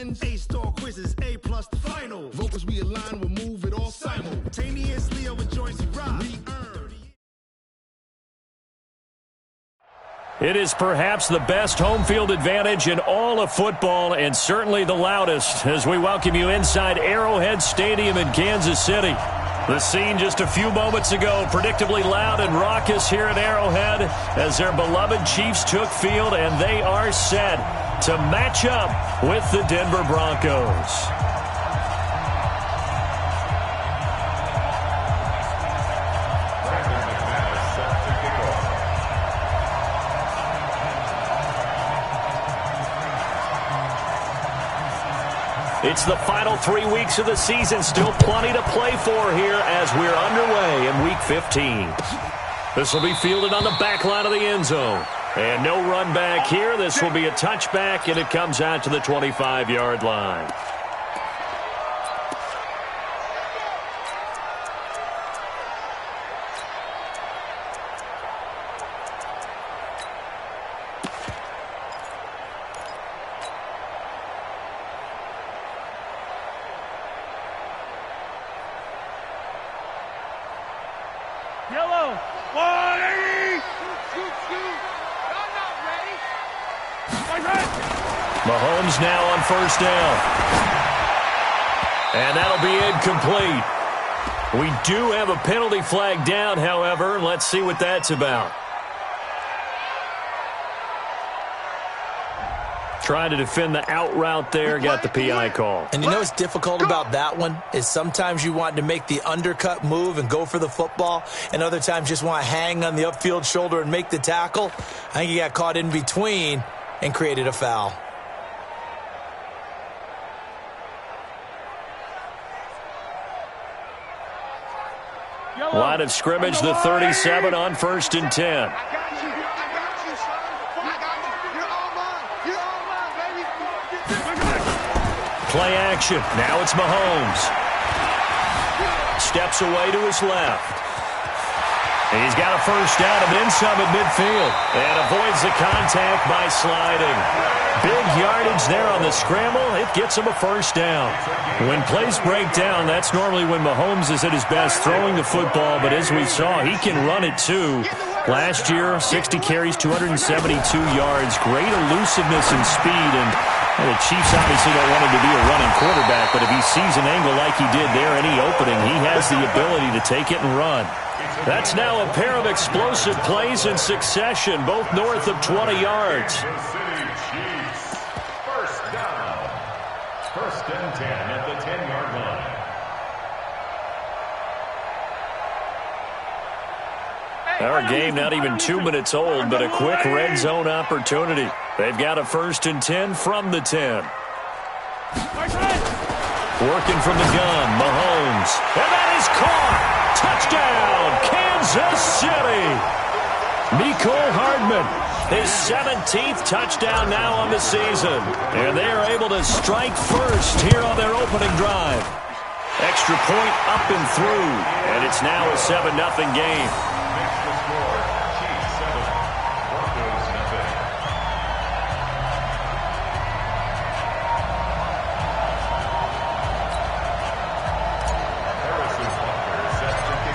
ends, A-star quizzes, A+ the final. Vocals we align, we'll move it all simultaneously over joints we ride. It is perhaps the best home field advantage in all of football, and certainly the loudest, as we welcome you inside Arrowhead Stadium in Kansas City. The scene just a few moments ago, predictably loud and raucous here at Arrowhead as their beloved Chiefs took field, and they are set to match up with the Denver Broncos. It's the final 3 weeks of the season. Still plenty to play for here as we're underway in Week 15. This will be fielded on the back line of the end zone. And no run back here. This will be a touchback, and it comes out to the 25-yard line. Yellow, 180! Shoot! I'm not ready! Mahomes now on first down. And that'll be incomplete. We do have a penalty flag down, however. Let's see what that's about. Trying to defend the out route there, got the PI call. And you know what's difficult about that one is sometimes you want to make the undercut move and go for the football, and other times just want to hang on the upfield shoulder and make the tackle. I think he got caught in between and created a foul. Line of scrimmage, the 37 on 1st and 10. Play action. Now it's Mahomes. Steps away to his left. He's got a first down and then some at midfield. And avoids the contact by sliding. Big yardage there on the scramble. It gets him a first down. When plays break down, that's normally when Mahomes is at his best throwing the football. But as we saw, he can run it too. Last year, 60 carries, 272 yards. Great elusiveness and speed. And the Chiefs obviously don't want him to be a running quarterback, but if he sees an angle like he did there, any opening, he has the ability to take it and run. That's now a pair of explosive plays in succession, both north of 20 yards. First down. 1st and 10 at the 10-yard line. Our game not even 2 minutes old, but a quick red zone opportunity. They've got a 1st and 10 from the 10. Working from the gun, Mahomes. And that is caught. Touchdown, Kansas City. Mecole Hardman, his 17th touchdown now on the season. And they are able to strike first here on their opening drive. Extra point up and through. And it's now a 7-0 game.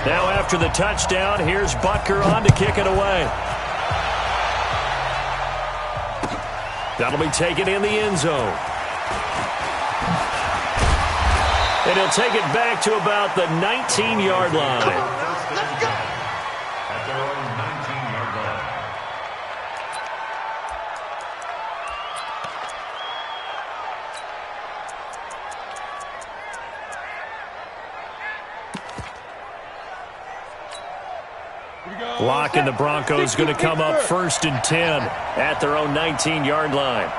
Now after the touchdown, here's Butker on to kick it away. That'll be taken in the end zone. And he'll take it back to about the 19-yard line. At their own 19-yard line. Lock and the Broncos going to come up 1st and 10 at their own 19-yard line.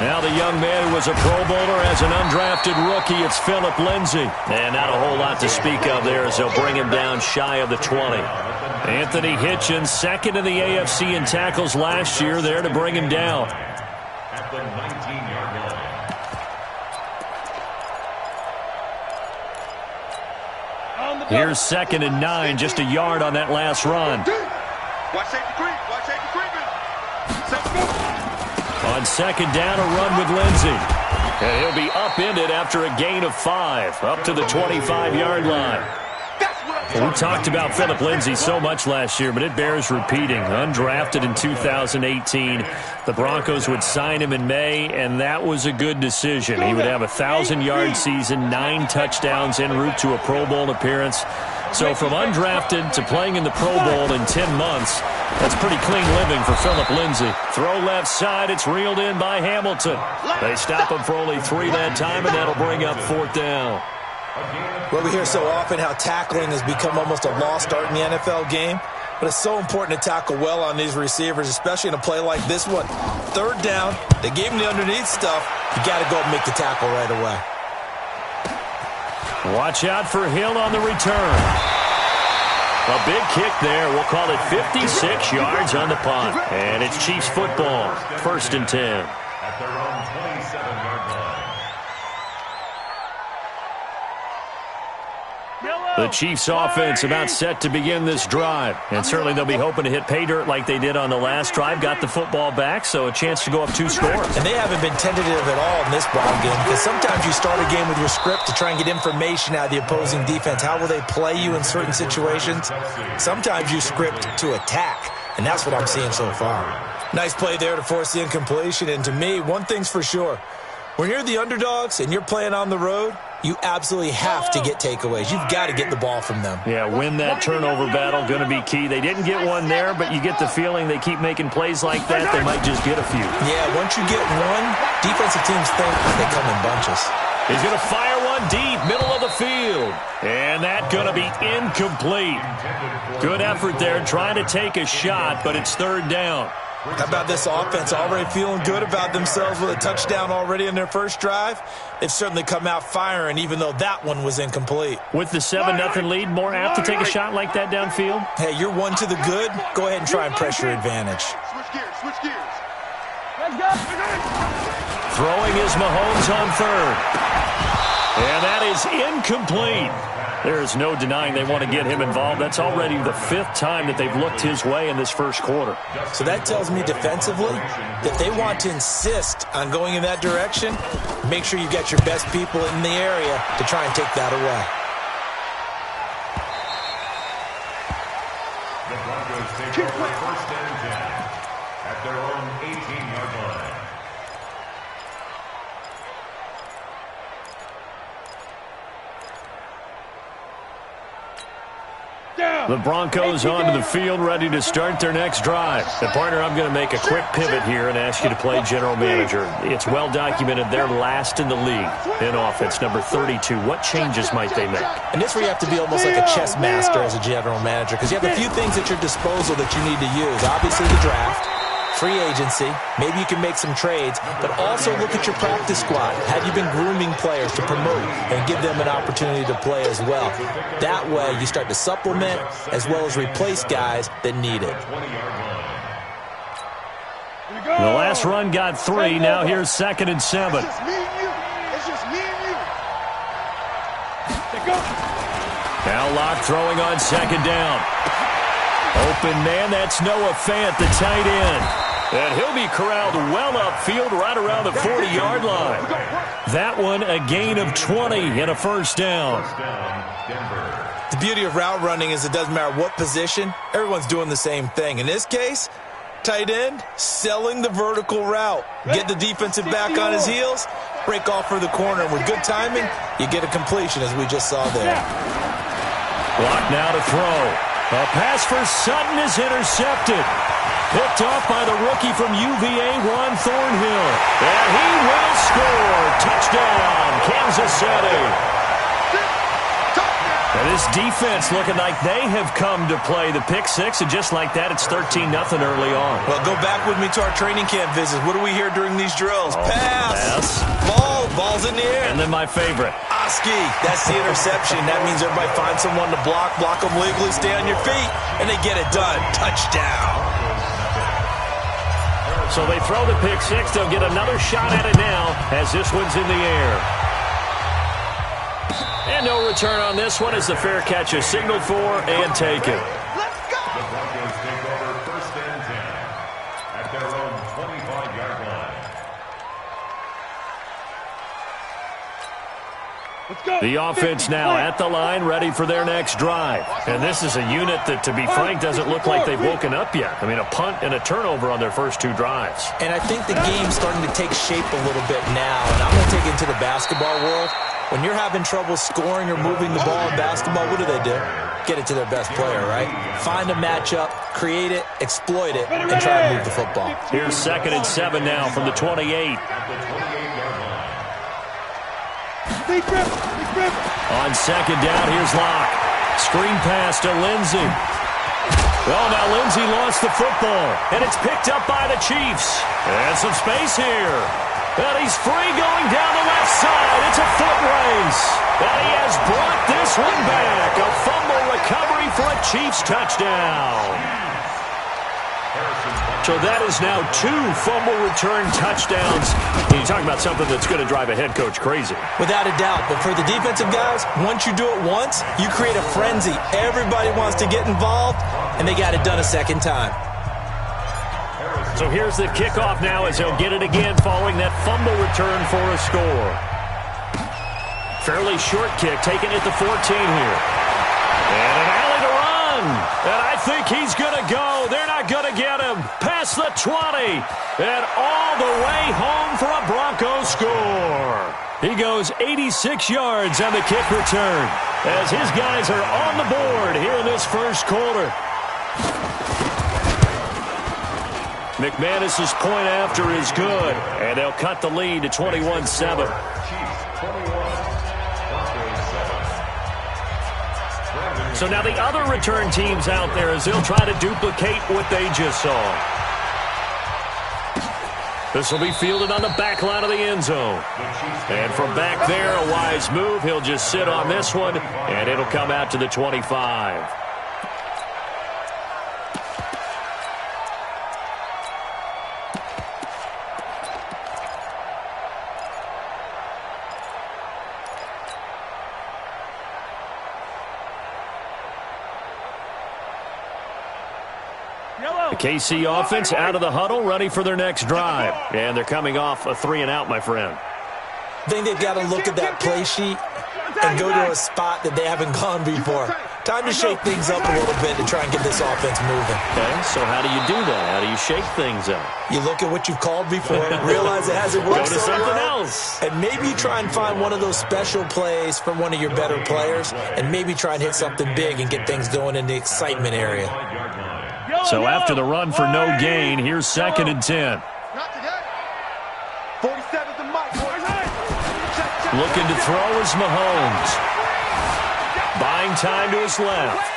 Now the young man who was a Pro Bowler as an undrafted rookie, it's Phillip Lindsay. And not a whole lot to speak of there as they'll bring him down shy of the 20. Anthony Hitchens, 2nd in the AFC in tackles last year, there to bring him down. At the 19-yard line. Here's 2nd and 9, just a yard on that last run. Watch safety creep. Watch safety creeping. On On second down, a run with Lindsey. And he'll be upended after a gain of 5, up to the 25-yard line. We talked about Phillip Lindsay so much last year, but it bears repeating. Undrafted in 2018, the Broncos would sign him in May, and that was a good decision. He would have a 1,000-yard season, 9 touchdowns en route to a Pro Bowl appearance. So from undrafted to playing in the Pro Bowl in 10 months, that's pretty clean living for Phillip Lindsay. Throw left side, it's reeled in by Hamilton. They stop him for only 3 that time, and that'll bring up 4th down. Well, we hear so often how tackling has become almost a lost art in the NFL game, but it's so important to tackle well on these receivers, especially in a play like this one. 3rd down, they gave him the underneath stuff. You got to go and make the tackle right away. Watch out for Hill on the return. A big kick there. We'll call it 56 yards on the punt. And it's Chiefs football. 1st and 10. At their own 27-yard line. The Chiefs offense about set to begin this drive. And certainly they'll be hoping to hit pay dirt like they did on the last drive. Got the football back, so a chance to go up 2 scores. And they haven't been tentative at all in this ball game, because sometimes you start a game with your script to try and get information out of the opposing defense. How will they play you in certain situations? Sometimes you script to attack, and that's what I'm seeing so far. Nice play there to force the incompletion. And to me, one thing's for sure. When you're the underdogs and you're playing on the road, you absolutely have to get takeaways. You've got to get the ball from them. Yeah, win that turnover battle, going to be key. They didn't get one there, but you get the feeling they keep making plays like that, they might just get a few. Yeah, once you get one, defensive teams think they come in bunches. He's going to fire one deep, middle of the field. And that's going to be incomplete. Good effort there, trying to take a shot, but it's 3rd down. How about this offense already feeling good about themselves with a touchdown already in their first drive? They've certainly come out firing, even though that one was incomplete. With the 7-0 lead, more apt to take a shot like that downfield? Hey, you're 1 to the good. Go ahead and try and press your advantage. Switch gears. Let's go. Throwing is Mahomes on 3rd. And that is incomplete. There's no denying they want to get him involved. That's already the 5th time that they've looked his way in this first quarter. So that tells me defensively that they want to insist on going in that direction. Make sure you got your best people in the area to try and take that away. The Broncos take over 1st and 10 at their own 18-yard line. The Broncos onto the field, ready to start their next drive. And partner, I'm going to make a quick pivot here and ask you to play general manager. It's well documented they're last in the league in offense, number 32. What changes might they make? And this where you have to be almost like a chess master as a general manager, because you have a few things at your disposal that you need to use. Obviously the draft, free agency, maybe you can make some trades, but also look at your practice squad. Have you been grooming players to promote and give them an opportunity to play as well? That way you start to supplement as well as replace guys that need it. The last run got 3. Now here's 2nd and 7. It's just me and you. It's just me and you. They go. Now Locke throwing on 2nd down. Open man, that's Noah Fant, the tight end. And he'll be corralled well upfield right around the 40-yard line. That one a gain of 20 and a 1st down. The beauty of route running is it doesn't matter what position, everyone's doing the same thing. In this case, tight end, selling the vertical route. Get the defensive back on his heels, break off for the corner. And with good timing, you get a completion as we just saw there. Block now to throw. A pass for Sutton is intercepted. Picked off by the rookie from UVA, Juan Thornhill. And he will score. Touchdown, Kansas City. And this defense looking like they have come to play the pick 6, and just like that, it's 13-0 early on. Well, go back with me to our training camp visits. What do we hear during these drills? Pass. Ball's in the air. And then my favorite. Oski, that's the interception. That means everybody finds someone to block them legally, stay on your feet, and they get it done. Touchdown. So they throw the pick 6. They'll get another shot at it now as this one's in the air. And no return on this one as the fair catch is signaled for and taken. Let's go. The Broncos take over 1st and 10 at their own 25-yard line. The offense now at the line, ready for their next drive. And this is a unit that, to be frank, doesn't look like they've woken up yet. I mean, a punt and a turnover on their first 2 drives. And I think the game's starting to take shape a little bit now. And I'm going to take it into the basketball world. When you're having trouble scoring or moving the ball in basketball, what do? Get it to their best player, right? Find a matchup, create it, exploit it, and try to move the football. Here's 2nd and 7 now from the 28. On 2nd down, here's Locke. Screen pass to Lindsey. Well, now Lindsey lost the football, and it's picked up by the Chiefs. And some space here. And he's free going down the left side. It's a foot race. And he has brought this one back. A fumble recovery for a Chiefs touchdown. So that is now 2 fumble return touchdowns. And you talk about something that's going to drive a head coach crazy. Without a doubt. But for the defensive guys, once you do it once, you create a frenzy. Everybody wants to get involved, and they got it done a second time. So here's the kickoff now as he'll get it again following that fumble return for a score. Fairly short kick taken at the 14 here. And an alley to run. And I think he's going to go. They're not going to get him. Past the 20. And all the way home for a Broncos score. He goes 86 yards on the kick return as his guys are on the board here in this first quarter. McManus's point after is good, and they'll cut the lead to 21-7. So now the other return teams out there as they'll try to duplicate what they just saw. This will be fielded on the back line of the end zone. And from back there, a wise move. He'll just sit on this one, and it'll come out to the 25. The KC offense out of the huddle, ready for their next drive. And they're coming off a 3-and-out, my friend. I think they've got to look at that play sheet and go to a spot that they haven't gone before. Time to shake things up a little bit to try and get this offense moving. Okay, so how do you do that? How do you shake things up? You look at what you've called before, realize it hasn't worked so well. Go to something else. And maybe try and find one of those special plays from one of your better players, and maybe try and hit something big and get things going in the excitement area. So after the run for no gain, here's 2nd and 10. Looking to throw is Mahomes. Buying time to his left.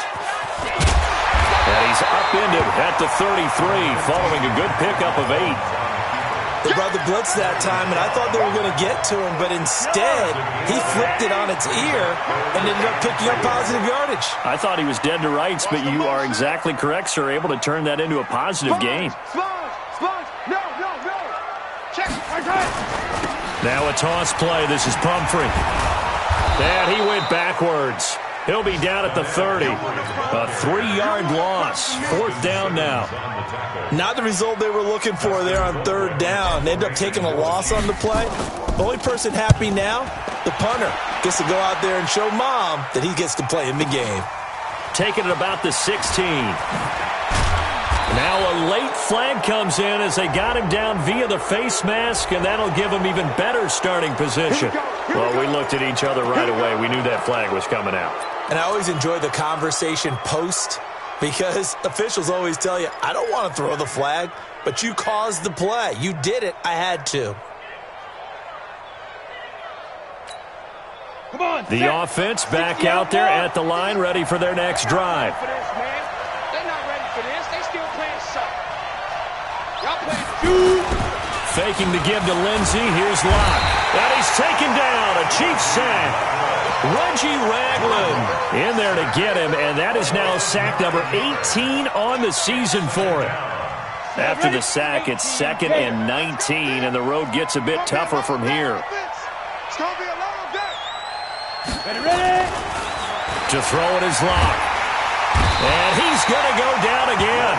And he's upended at the 33, following a good pickup of 8. They brought the blitz that time, and I thought they were going to get to him, but instead, he flipped it on its ear and ended up picking up positive yardage. I thought he was dead to rights, but you are exactly correct, sir, able to turn that into a positive gain. Now a toss play. This is Pumphrey. And he went backwards. He'll be down at the 30. A 3-yard loss. 4th down now. Not the result they were looking for there on 3rd down. They end up taking a loss on the play. The only person happy now, the punter, gets to go out there and show Mom that he gets to play in the game. Taking it about the 16. Now a late flag comes in as they got him down via the face mask, and that'll give him even better starting position. Well, we looked at each other right away. We knew that flag was coming out. And I always enjoy the conversation post, because officials always tell you, I don't want to throw the flag, but you caused the play. You did it. I had to. Come on, the offense back out there at the line, ready for their next drive. They're not ready for this. They still playing soft. Y'all playing faking the give to Lindsey. Here's Locke. And he's taken down. A Chiefs sack. Reggie Ragland in there to get him, and that is now sack number 18 on the season for him. After the sack, it's 2nd and 19, and the road gets a bit tougher from here. It's going to be a long day. Ready? To throw it is Locke. And he's going to go down again.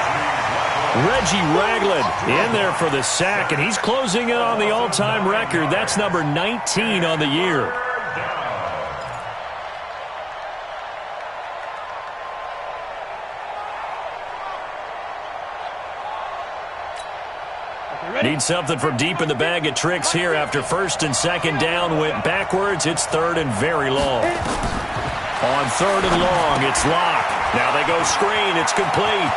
Reggie Ragland in there for the sack, and he's closing in on the all-time record. That's number 19 on the year. Need something from deep in the bag of tricks here after first and second down went backwards. It's third and very long. On third and long, it's Locke. Now they go screen. It's complete.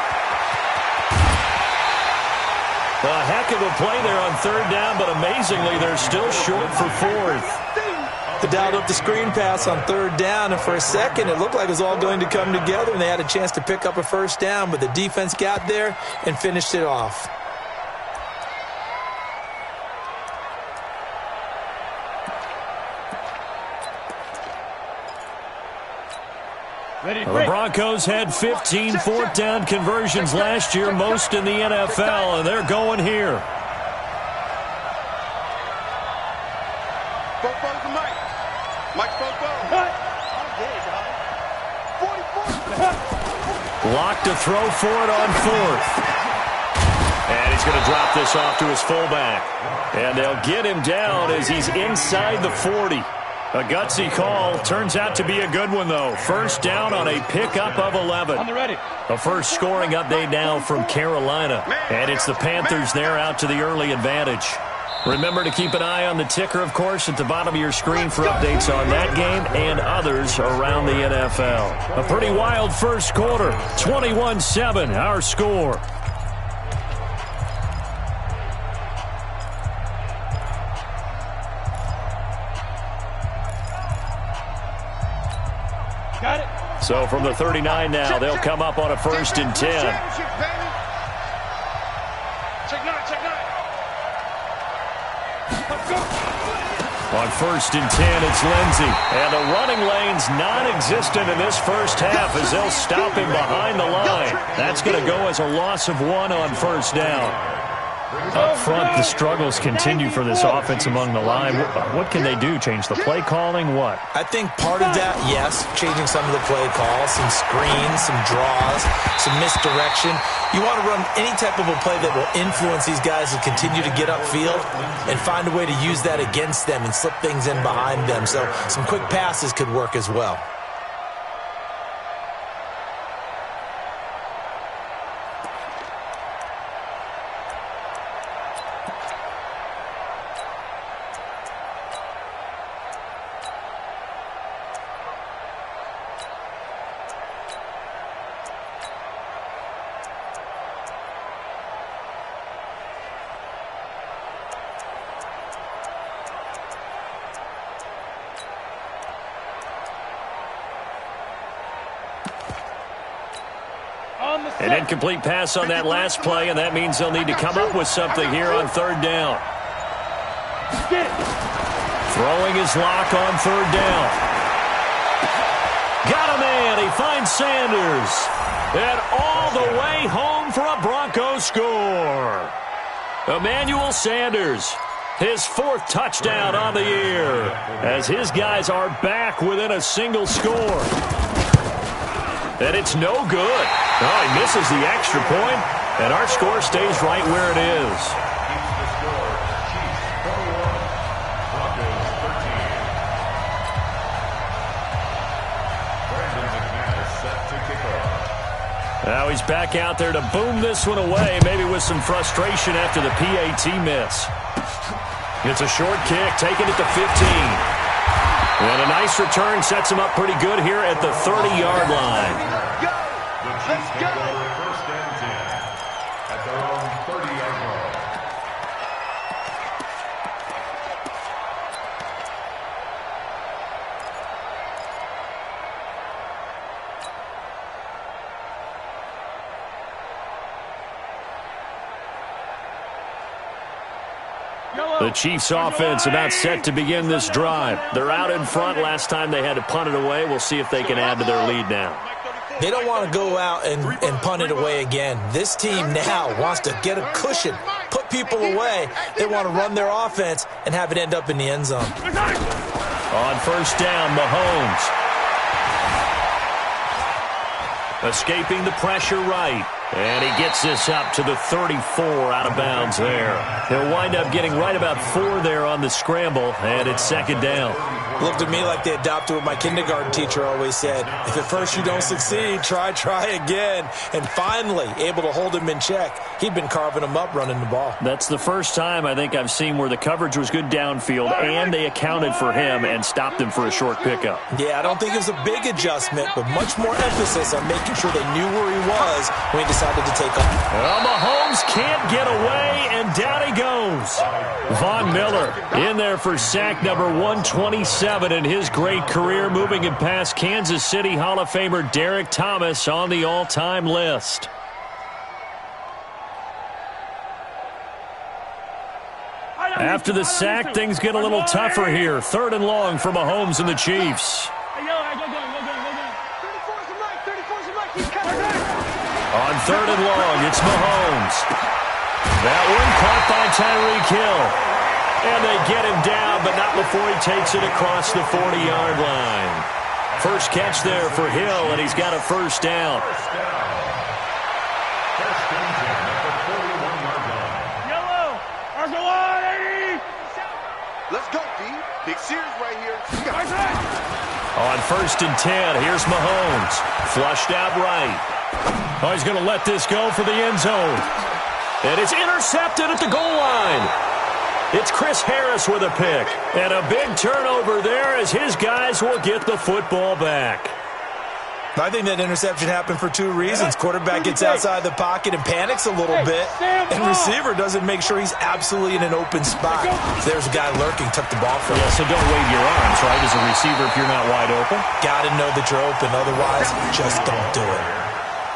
A heck of a play there on third down, but amazingly, they're still short for fourth. They dialed up the screen pass on third down, and for a second, it looked like it was all going to come together, and they had a chance to pick up a first down, but the defense got there and finished it off. The Broncos had 15 fourth down conversions last year, most in the NFL, and they're going here. Locke to throw for it on fourth. And he's going to drop this off to his fullback. And they'll get him down as he's inside the 40. A gutsy call. Turns out to be a good one, though. First down on a pickup of 11. A first scoring update now from Carolina. And it's the Panthers there out to the early advantage. Remember to keep an eye on the ticker, of course, at the bottom of your screen for updates on that game and others around the NFL. A pretty wild first quarter. 21-7, our score. Got it. So from the 39 now, they'll come up on a first and 10. On first and 10, it's Lindsey. And the running lane's non-existent in this first half as they'll stop him behind the line. That's going to go as a loss of 1 on first down. Up front, the struggles continue for this offense among the line. What can they do? Change the play calling? What? I think part of that, yes, changing some of the play calls, some screens, some draws, some misdirection. You want to run any type of a play that will influence these guys to continue to get upfield and find a way to use that against them and slip things in behind them. So some quick passes could work as well. An incomplete pass on that last play, and that means they'll need to come up with something here on third down. Throwing his Locke on third down. Got a man. He finds Sanders. And all the way home for a Broncos score. Emmanuel Sanders, his fourth touchdown on the year, as his guys are back within a single score. And it's no good. Oh, he misses the extra point, and our score stays right where it is. Now he's back out there to boom this one away, maybe with some frustration after the PAT miss. It's a short kick, taking it to 15. And a nice return sets him up pretty good here at the 30-yard line. Let's go! First and 10 at their own 30-yard line. The Chiefs offense about set to begin this drive. They're out in front. Last time they had to punt it away. We'll see if they can add to their lead now. They don't want to go out and punt it away again. This team now wants to get a cushion, put people away. They want to run their offense and have it end up in the end zone. On first down, Mahomes. Escaping the pressure right. And he gets this up to the 34 out of bounds there. He'll wind up getting right about 4 there on the scramble, and it's second down. Looked to me like they adopted what my kindergarten teacher always said. If at first you don't succeed, try again. And finally, able to hold him in check. He'd been carving him up running the ball. That's the first time I think I've seen where the coverage was good downfield, and they accounted for him and stopped him for a short pickup. Yeah, I don't think it was a big adjustment, but much more emphasis on making sure they knew where he was when he decided to take off. Well, Mahomes can't get away, and down he goes. Von Miller in there for sack number 127 in his great career, moving him past Kansas City Hall of Famer Derek Thomas on the all-time list. After the sack, things get a little tougher here. 3rd and long for Mahomes and the Chiefs. On 3rd and long, it's Mahomes. That one caught by Tyreek Hill. And they get him down, but not before he takes it across the 40-yard line. First catch there for Hill, and he's got a first down. Let's go, D. Big series right here. On 1st and 10, here's Mahomes. Flushed out right. Oh, he's going to let this go for the end zone. And it's intercepted at the goal line. It's Chris Harris with a pick. And a big turnover there as his guys will get the football back. I think that interception happened for 2 reasons. Quarterback gets outside the pocket and panics a little bit, and receiver doesn't make sure he's absolutely in an open spot. There's a guy lurking, took the ball from him. Yeah, so don't wave your arms, right, as a receiver if you're not wide open. Got to know that you're open, otherwise just don't do it.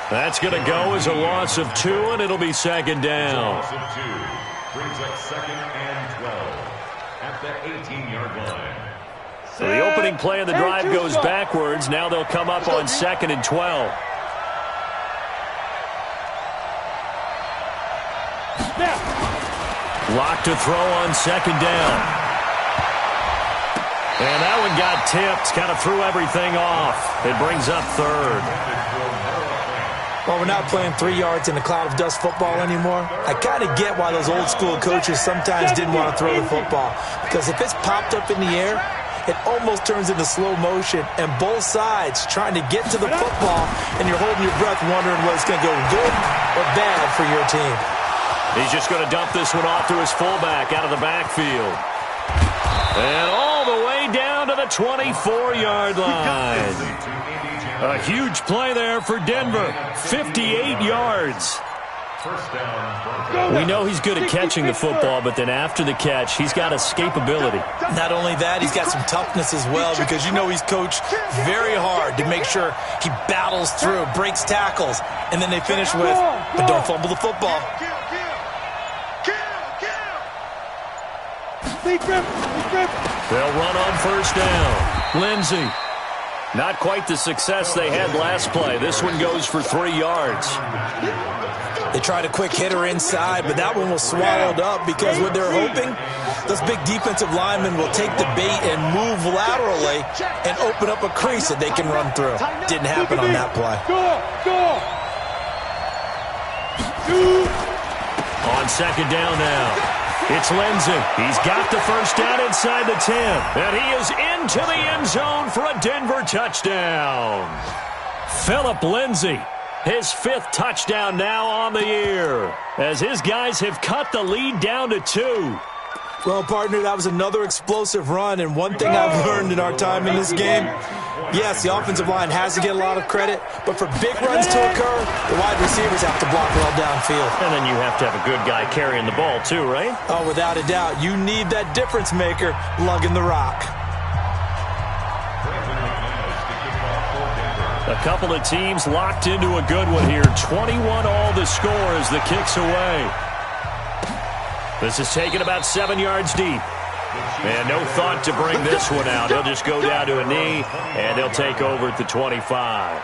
That's going to go as a loss of 2, and it'll be second down. Loss of 2 brings up 2nd and 12 at the 18-yard line. So the opening play of the drive goes backwards. Now they'll come up on 2nd and 12. Lock to throw on 2nd down. And that one got tipped. Kind of threw everything off. It brings up 3rd. Well, we're not playing 3 yards in a cloud of dust football anymore. I kind of get why those old school coaches sometimes didn't want to throw the football. Because if it's popped up in the air, it almost turns into slow motion, and both sides trying to get to the football, and you're holding your breath wondering whether it's going to go good or bad for your team. He's just going to dump this one off to his fullback out of the backfield. And all the way down to the 24-yard line. A huge play there for Denver. 58 yards. We know he's good at catching the football, but then after the catch, he's got escapability. Not only that, he's got some toughness as well, because you know he's coached very hard to make sure he battles through, breaks tackles, and then they finish with, but don't fumble the football. They'll run on 1st down. Lindsey. Not quite the success they had last play. This one goes for 3 yards. They tried a quick hitter inside, but that one was swallowed up because what they're hoping, those big defensive linemen will take the bait and move laterally and open up a crease that they can run through. Didn't happen on that play. On 2nd down now. It's Lindsey. He's got the first down inside the 10. And he is into the end zone for a Denver touchdown. Phillip Lindsey, his 5th touchdown now on the year, as his guys have cut the lead down to 2. Well, partner, that was another explosive run, and one thing I've learned in our time in this game, yes, the offensive line has to get a lot of credit, but for big runs to occur, the wide receivers have to block well downfield. And then you have to have a good guy carrying the ball too, right? Oh, without a doubt. You need that difference maker lugging the rock. A couple of teams locked into a good one here. 21 all the score as the kick's away. This is taken about 7 yards deep. And no thought to bring this one out. He'll just go down to a knee, and they'll take over at the 25.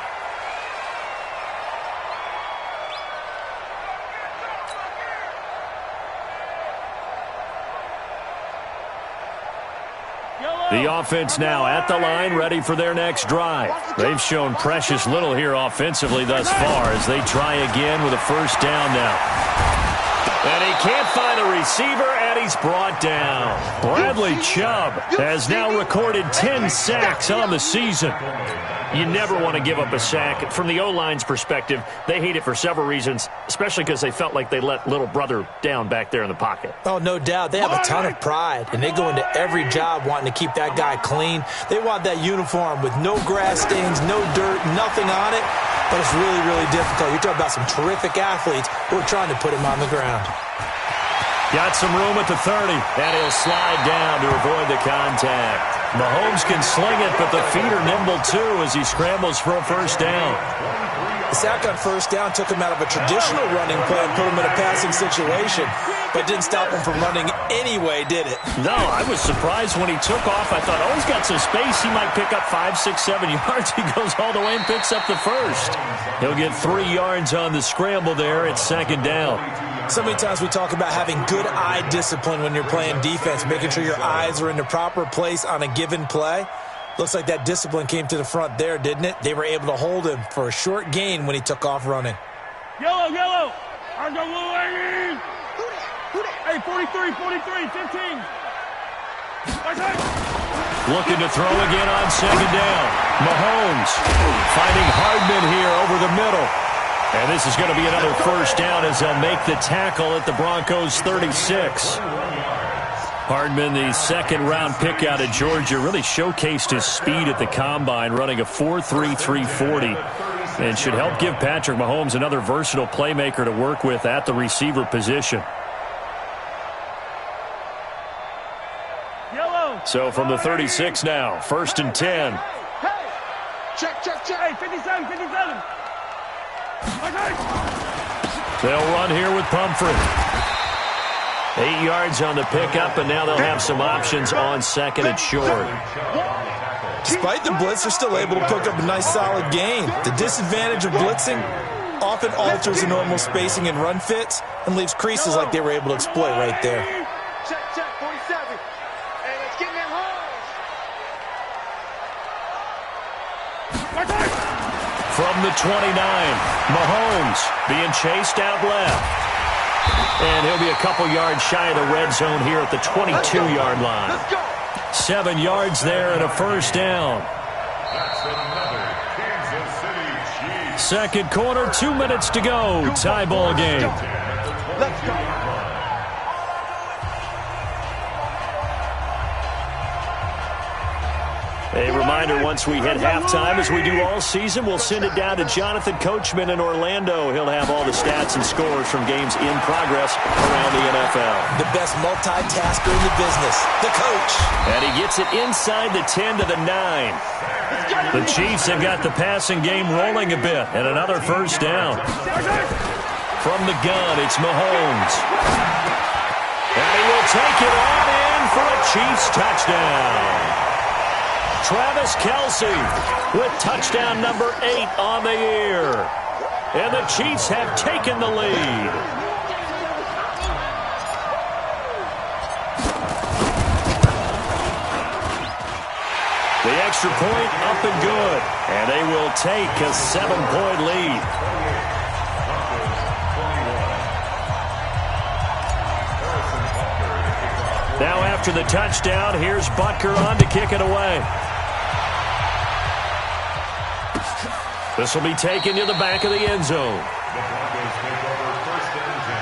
The offense now at the line, ready for their next drive. They've shown precious little here offensively thus far as they try again with a first down now. And he can't find a receiver, and he's brought down. Bradley Chubb has now recorded 10 sacks on the season. You never want to give up a sack. From the O-line's perspective, they hate it for several reasons, especially because they felt like they let little brother down back there in the pocket. Oh, no doubt. They have a ton of pride, and they go into every job wanting to keep that guy clean. They want that uniform with no grass stains, no dirt, nothing on it, but it's really, really difficult. You're talking about some terrific athletes who are trying to put him on the ground. Got some room at the 30, and he'll slide down to avoid the contact. Mahomes can sling it, but the feet are nimble too as he scrambles for a first down. The sack on first down took him out of a traditional running play and put him in a passing situation, but didn't stop him from running anyway, did it? No, I was surprised when he took off. I thought, oh, he's got some space. He might pick up 5, 6, 7 yards. He goes all the way and picks up the first. He'll get 3 yards on the scramble there at second down. So many times we talk about having good eye discipline when you're playing defense, making sure your eyes are in the proper place on a given play. Looks like that discipline came to the front there, didn't it? They were able to hold him for a short gain when he took off running. Yellow, yellow. I got blue lady. Hey, 43, 43, 15. Looking to throw again on second down. Mahomes finding Hardman here over the middle. And this is going to be another first down as they'll make the tackle at the Broncos' 36. Hardman, the second-round pick out of Georgia, really showcased his speed at the Combine, running a 4.3 340, and should help give Patrick Mahomes another versatile playmaker to work with at the receiver position. So from the 36 now, 1st and 10. Hey! Check, check, check. Hey, 57, 57. They'll run here with Pumphrey. 8 yards on the pickup, and now they'll have some options on second and short. Despite the blitz, they're still able to pick up a nice solid gain. The disadvantage of blitzing often alters the normal spacing and run fits and leaves creases like they were able to exploit right there. Check, check, 47. Hey, let's get in them holes. From the 29, Mahomes being chased out left. And he'll be a couple yards shy of the red zone here at the 22-yard line. 7 yards there and a first down. That's another Kansas City Chiefs. Second quarter, 2 minutes to go. Tie ball game. Let's go. A reminder, once we hit halftime, as we do all season, we'll send it down to Jonathan Coachman in Orlando. He'll have all the stats and scores from games in progress around the NFL. The best multitasker in the business, the coach. And he gets it inside the 10 to the 9. The Chiefs have got the passing game rolling a bit, and another first down. From the gun, it's Mahomes. And he will take it on in for a Chiefs touchdown. Travis Kelce with touchdown number 8 on the year. And the Chiefs have taken the lead. The extra point up and good. And they will take a 7-point lead. Now after the touchdown, here's Butker on to kick it away. This will be taken to the back of the end zone. The Broncos take over 1st and 10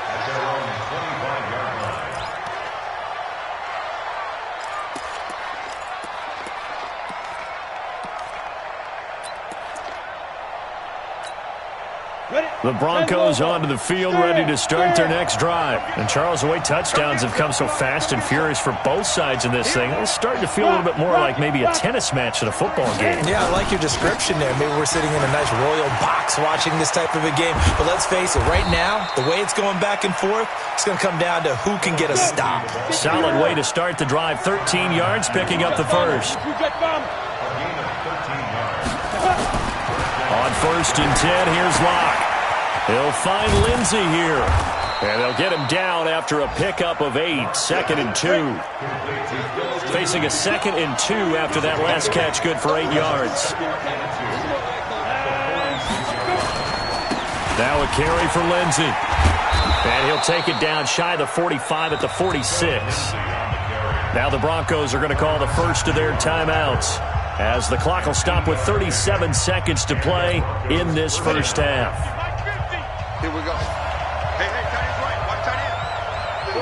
at their own 25-yard line. The Broncos onto the field, ready to start their next drive. And Charles, the way touchdowns have come so fast and furious for both sides in this thing, it's starting to feel a little bit more like maybe a tennis match than a football game. Yeah, I like your description there. Maybe we're sitting in a nice royal box watching this type of a game. But let's face it, right now, the way it's going back and forth, it's going to come down to who can get a stop. Solid way to start the drive. 13 yards, picking up the first. On 1st and 10, here's Locke. He'll find Lindsey here. And they'll get him down after a pickup of 8, 2nd and 2. Facing a 2nd and 2 after that last catch, good for 8 yards. Now a carry for Lindsey. And he'll take it down shy of the 45 at the 46. Now the Broncos are going to call the first of their timeouts, as the clock will stop with 37 seconds to play in this first half. Here we go. Hey, tight end's right. Watch tight end. Here we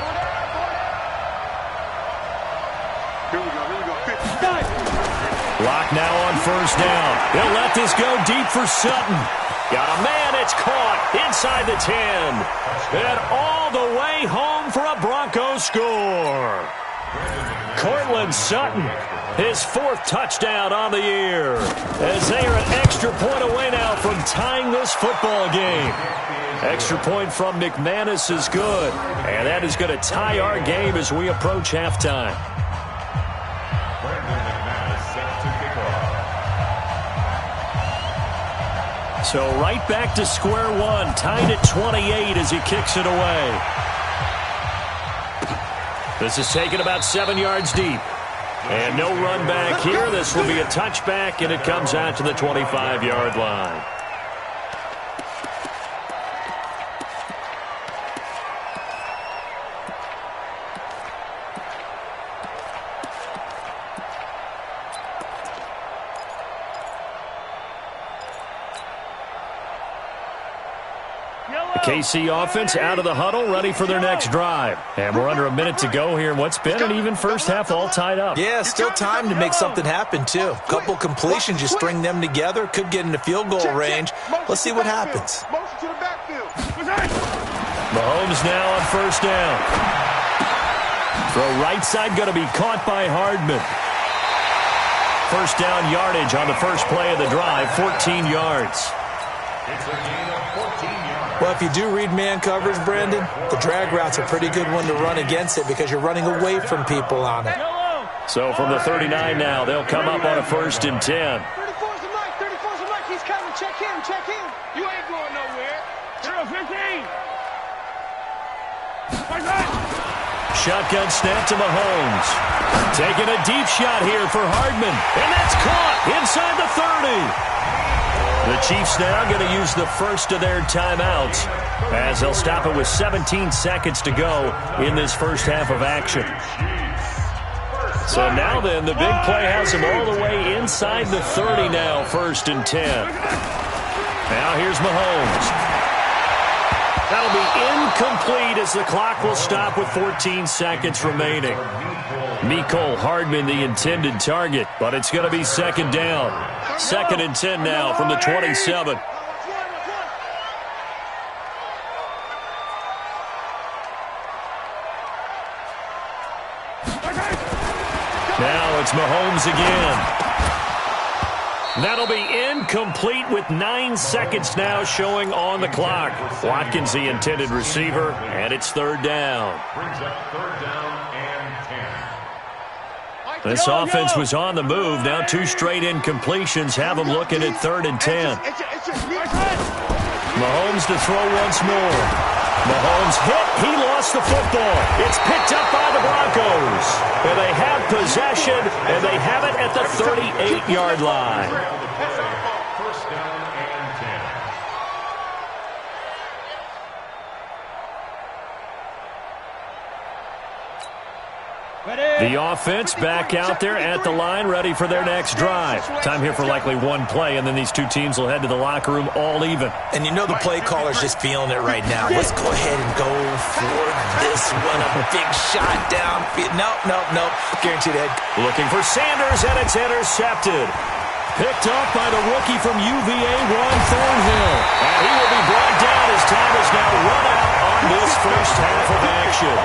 go. 50. Lock now on first down. He'll let this go deep for Sutton. Got a man, it's caught inside the 10. And all the way home for a Broncos score. Cortland Sutton, his 4th touchdown on the year, as they are an extra point away now from tying this football game. Extra point from McManus is good, and that is going to tie our game as we approach halftime. So right back to square one, tied at 28 as he kicks it away. This is taken about 7 yards deep. And no run back here. This will be a touchback, and it comes out to the 25-yard line. KC offense out of the huddle, ready for their next drive. And we're under a minute to go here in what's been an even first half, all tied up. Yeah, still time to make something happen, too. Couple completions, just string them together. Could get into field goal range. Let's see what happens. Mahomes now on first down. Throw right side going to be caught by Hardman. First down yardage on the first play of the drive, 14 yards. It's a gain of 14 yards. Well, if you do read man coverage, Brandon, the drag route's a pretty good one to run against it because you're running away from people on it. So from the 39 now, they'll come up on a 1st and 10. 34's the mic. He's coming. Check him. You ain't going nowhere. 0-15. Shotgun snap to Mahomes. Taking a deep shot here for Hardman. And that's caught inside the 30. The Chiefs now going to use the first of their timeouts, as they'll stop it with 17 seconds to go in this first half of action. So now then, the big play has him all the way inside the 30 now, 1st and 10. Now here's Mahomes. That'll be incomplete as the clock will stop with 14 seconds remaining. Mecole Hardman the intended target, but it's going to be 2nd down. 2nd and 10 now from the 27. Now it's Mahomes again. That'll be incomplete with 9 seconds now showing on the clock. Watkins the intended receiver, and it's 3rd down. Brings up 3rd down and 10. This offense was on the move. Now 2 straight incompletions have them looking at 3rd and 10. Mahomes to throw once more. Mahomes hit. He lost the football. It's picked up by the Broncos. And they have possession, and they have it at the 38-yard line. First down and 10. The offense back out there at the line, ready for their next drive. Time here for likely one play, and then these two teams will head to the locker room all even. And you know the play caller's just feeling it right now. Let's go ahead and go for this one. A big shot downfield. Nope. Guaranteed head. Looking for Sanders, and it's intercepted. Picked up by the rookie from UVA, Ron Thornhill. And he will be brought down as time is now run out on this first half of action.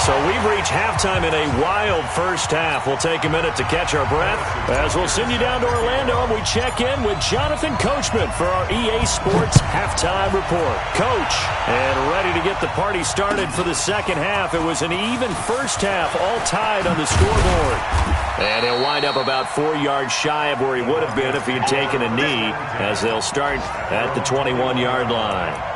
So we've reached halftime in a wild first half. We'll take a minute to catch our breath as we'll send you down to Orlando and we check in with Jonathan Coachman for our EA Sports Halftime Report. Coach, and ready to get the party started for the second half. It was an even first half, all tied on the scoreboard. And he'll wind up about 4 yards shy of where he would have been if he had taken a knee, as they'll start at the 21-yard line.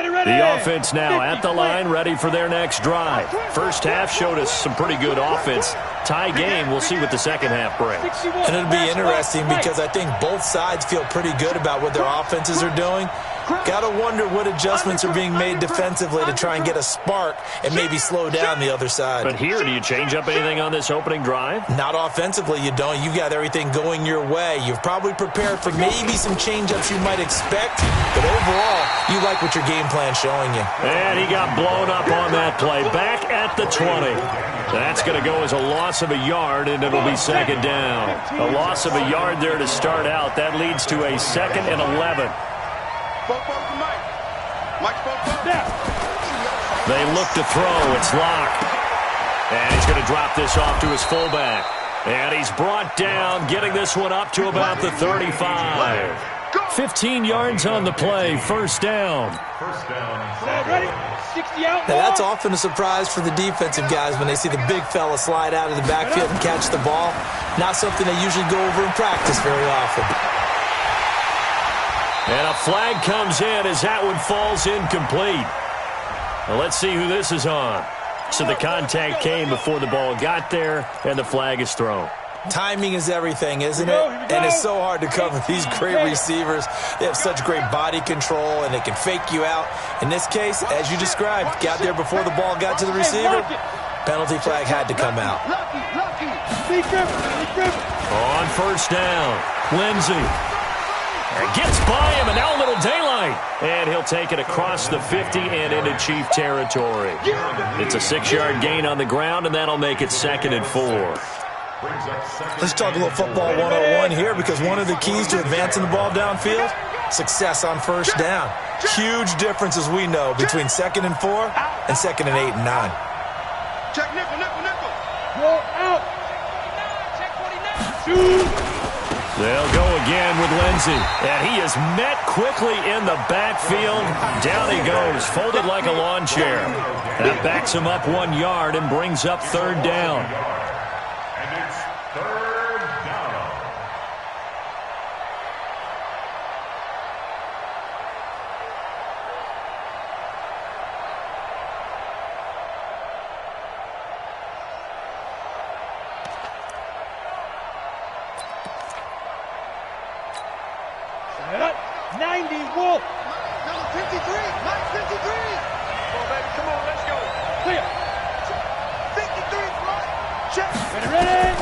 The offense now at the line, ready for their next drive. First half showed us some pretty good offense. Tie game, we'll see what the second half brings. And it'll be interesting because I think both sides feel pretty good about what their offenses are doing. Got to wonder what adjustments are being made defensively to try and get a spark and maybe slow down the other side. But here, do you change up anything on this opening drive? Not offensively, you don't. You've got everything going your way. You've probably prepared for maybe some change-ups you might expect, but overall, you like what your game plan's showing you. And he got blown up on that play. Back at the 20. That's going to go as a loss of a yard, and it'll be second down. A loss of a yard there to start out. That leads to a 2nd and 11. They look to throw. It's locked. And he's going to drop this off to his fullback. And he's brought down, getting this one up to about the 35. 15 yards on the play. First down. Now, that's often a surprise for the defensive guys when they see the big fella slide out of the backfield and catch the ball. Not something they usually go over in practice very often. And a flag comes in as that one falls incomplete. Well, let's see who this is on. So the contact came before the ball got there, and the flag is thrown. Timing is everything, isn't it? And it's so hard to cover these great receivers. They have such great body control, and they can fake you out. In this case, as you described, got there before the ball got to the receiver. Penalty flag had to come out. On first down, Lindsey. Gets by him, and now a little daylight. And he'll take it across the 50 and into Chief territory. It's a 6-yard gain on the ground, and that'll make it 2nd and 4. Let's talk a little football 101 here, because one of the keys to advancing the ball downfield, success on first down. Huge difference, as we know, between 2nd and 4 and 2nd and 8 and 9. Check nickel. Roll out. Shoot. They'll go again with Lindsey. And he is met quickly in the backfield. Down he goes, folded like a lawn chair. That backs him up 1 yard and brings up 3rd down. And it's 3rd down. Set up. 90, Wolf. Number 53, Mike 53. Come on, baby, come on, let's go. Clear. 53, front. Check. Ready.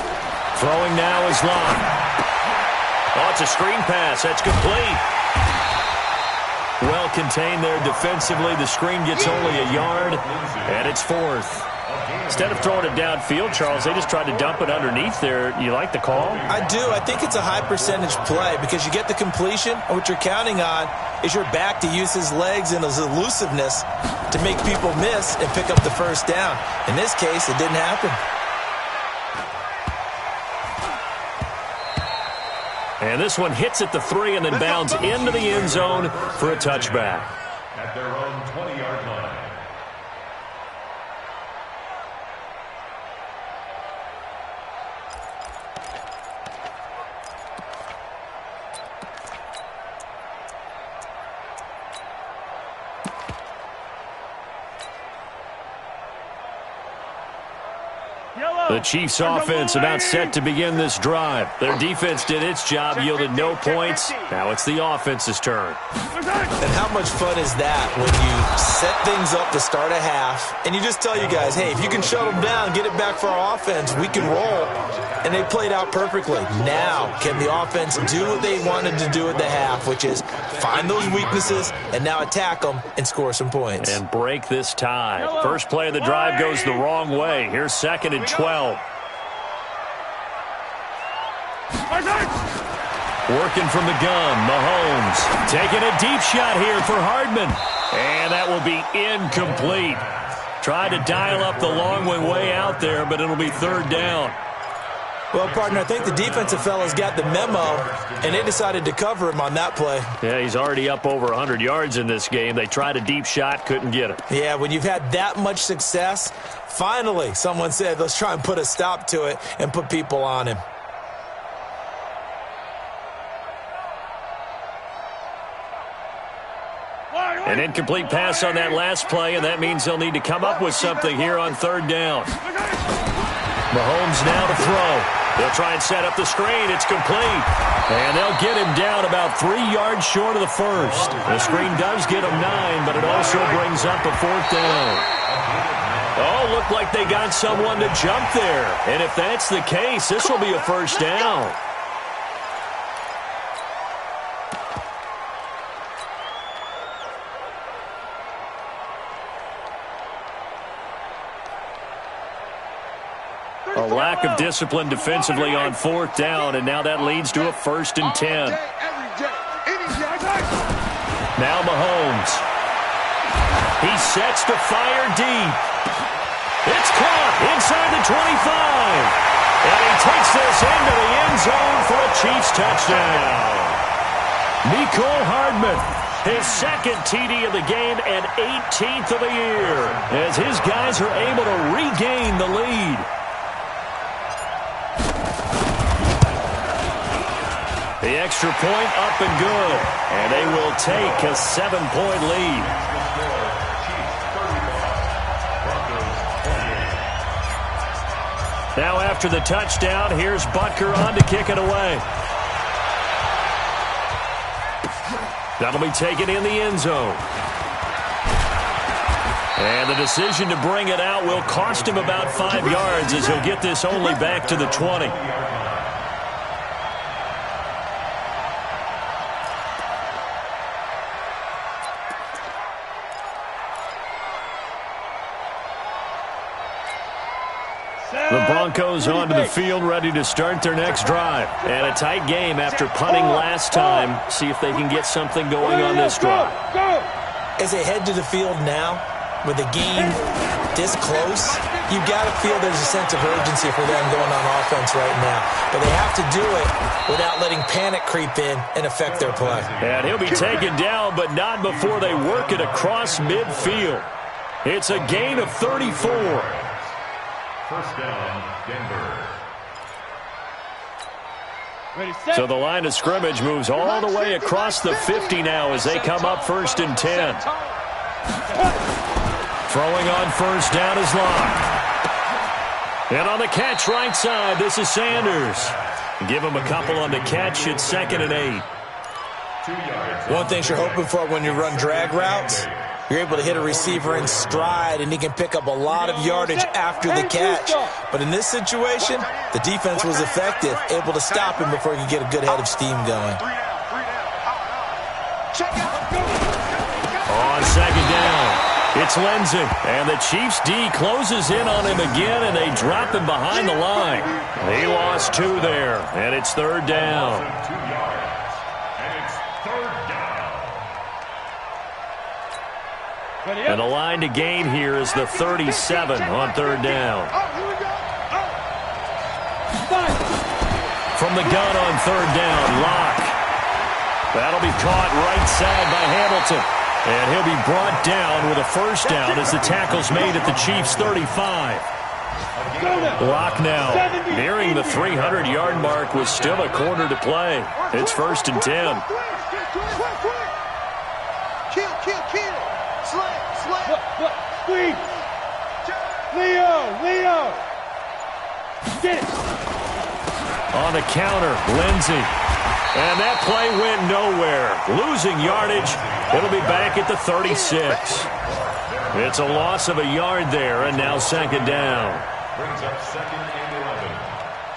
Throwing now is Long. Oh, it's a screen pass. That's complete. Well contained there defensively. The screen gets only a yard, and it's 4th. Instead of throwing it downfield, Charles, they just tried to dump it underneath there. You like the call? I do. I think it's a high percentage play because you get the completion, and what you're counting on is your back to use his legs and his elusiveness to make people miss and pick up the first down. In this case, it didn't happen. And this one hits at the 3 and then bounds into the end zone for a touchback. At their own 20-yard line. The Chiefs' offense about set to begin this drive. Their defense did its job, yielded no points. Now it's the offense's turn. And how much fun is that when you set things up to start a half, and you just tell you guys, hey, if you can shut them down, get it back for our offense, we can roll. And they played out perfectly. Now, can the offense do what they wanted to do at the half, which is find those weaknesses and now attack them and score some points. And break this tie. First play of the drive goes the wrong way. Here's 2nd and 12. Working from the gun, Mahomes taking a deep shot here for Hardman. And that will be incomplete. Tried to dial up the long one way out there, but it'll be 3rd down. Well, partner, I think the defensive fellas got the memo, and they decided to cover him on that play. Yeah, he's already up over 100 yards in this game. They tried a deep shot, couldn't get it. Yeah, when you've had that much success, finally someone said, let's try and put a stop to it and put people on him. Wide. An incomplete pass on that last play, and that means they'll need to come up with something here on third down. Mahomes now to throw. They'll try and set up the screen. It's complete. And they'll get him down about 3 yards short of the first. The screen does get him 9, but it also brings up a fourth down. Oh, looked like they got someone to jump there. And if that's the case, this will be a first down. A lack of discipline defensively on fourth down, and now that leads to a 1st and 10. Now Mahomes. He sets to fire deep. It's caught inside the 25. And he takes this into the end zone for a Chiefs touchdown. Mecole Hardman, his 2nd TD of the game and 18th of the year, as his guys are able to regain the lead. The extra point up and good, and they will take a 7-point lead. Now after the touchdown, here's Butker on to kick it away. That'll be taken in the end zone. And the decision to bring it out will cost him about 5 yards, as he'll get this only back to the 20. The Broncos onto the field, ready to start their next drive. And a tight game after punting last time. See if they can get something going on this drive. As they head to the field now, with the game this close, you got to feel there's a sense of urgency for them going on offense right now. But they have to do it without letting panic creep in and affect their play. And he'll be taken down, but not before they work it across midfield. It's a gain of 34. First down, Denver. So the line of scrimmage moves all the way across the 50 now as they come up 1st and 10. Throwing on first down is Locke. And on the catch right side, this is Sanders. Give him a couple on the catch. It's 2nd and 8. One thing you're hoping for when you run drag routes, you're able to hit a receiver in stride, and he can pick up a lot of yardage after the catch. But in this situation, the defense was effective, able to stop him before he could get a good head of steam going. On 2nd down, it's Lindsey. And the Chiefs' D closes in on him again, and they drop him behind the line. He lost 2 there, and it's 3rd down. And the line to gain here is the 37 on 3rd down. From the gun on 3rd down, Locke. That'll be caught right side by Hamilton. And he'll be brought down with a first down as the tackle's made at the Chiefs' 35. Locke now nearing the 300-yard mark with still a quarter to play. It's 1st and 10. Squeeze! Leo! Get it! On the counter, Lindsey. And that play went nowhere. Losing yardage. It'll be back at the 36. It's a loss of a yard there, and now 2nd down. Brings up 2nd and 11